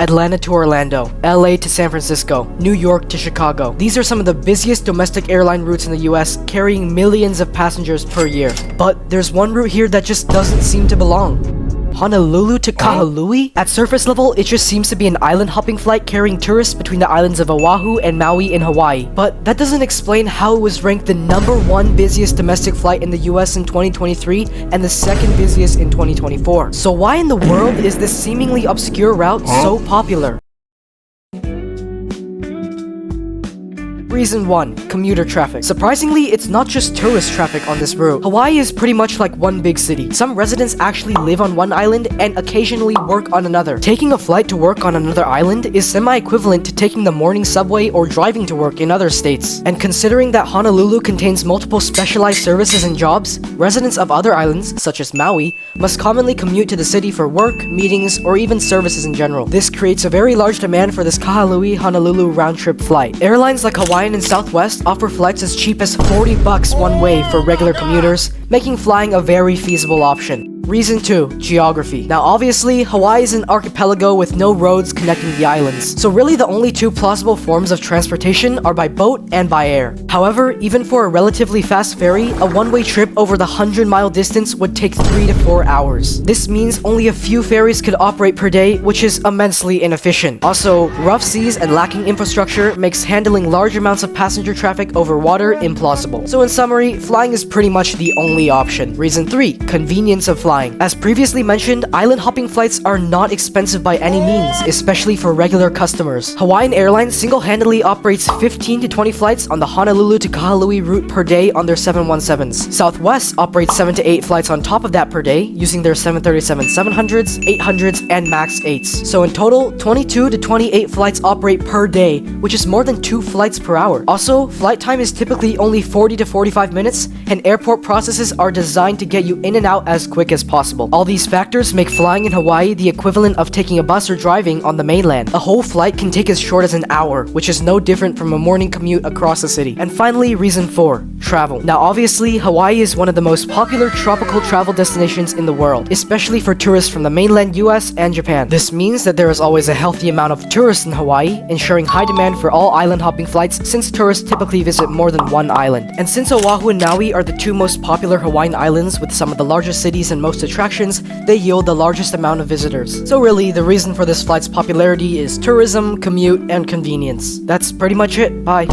Atlanta to Orlando, LA to San Francisco, New York to Chicago. These are some of the busiest domestic airline routes in the US, carrying millions of passengers per year. But there's one route here that just doesn't seem to belong. Honolulu to Kahului? At surface level, it just seems to be an island hopping flight carrying tourists between the islands of Oahu and Maui in Hawaii. But that doesn't explain how it was ranked the #1 busiest domestic flight in the US in 2023 and the second busiest in 2024. So why in the world is this seemingly obscure route so popular? Reason 1. Commuter traffic. Surprisingly, it's not just tourist traffic on this route. Hawaii is pretty much like one big city. Some residents actually live on one island and occasionally work on another. Taking a flight to work on another island is semi-equivalent to taking the morning subway or driving to work in other states. And considering that Honolulu contains multiple specialized services and jobs, residents of other islands, such as Maui, must commonly commute to the city for work, meetings, or even services in general. This creates a very large demand for this Kahului-Honolulu round-trip flight. Airlines like Hawaii and Southwest offer flights as cheap as $40 one way for regular commuters, making flying a very feasible option. Reason 2. Geography. Now obviously, Hawaii is an archipelago with no roads connecting the islands, so really the only two plausible forms of transportation are by boat and by air. However, even for a relatively fast ferry, a one-way trip over the 100-mile distance would take 3 to 4 hours. This means only a few ferries could operate per day, which is immensely inefficient. Also, rough seas and lacking infrastructure makes handling large amounts of passenger traffic over water implausible. So in summary, flying is pretty much the only option. Reason 3. Convenience of flying. As previously mentioned, island hopping flights are not expensive by any means, especially for regular customers. Hawaiian Airlines single-handedly operates 15 to 20 flights on the Honolulu to Kahului route per day on their 717s. Southwest operates 7 to 8 flights on top of that per day, using their 737-700s, 800s, and MAX 8s. So in total, 22 to 28 flights operate per day, which is more than 2 flights per hour. Also, flight time is typically only 40 to 45 minutes, and airport processes are designed to get you in and out as quick as possible. All these factors make flying in Hawaii the equivalent of taking a bus or driving on the mainland. A whole flight can take as short as an hour, which is no different from a morning commute across the city. And finally, reason 4. Travel. Now obviously, Hawaii is one of the most popular tropical travel destinations in the world, especially for tourists from the mainland US and Japan. This means that there is always a healthy amount of tourists in Hawaii, ensuring high demand for all island hopping flights since tourists typically visit more than one island. And since Oahu and Maui are the two most popular Hawaiian islands with some of the largest cities and most attractions, they yield the largest amount of visitors. So really, the reason for this flight's popularity is tourism, commute, and convenience. That's pretty much it. Bye.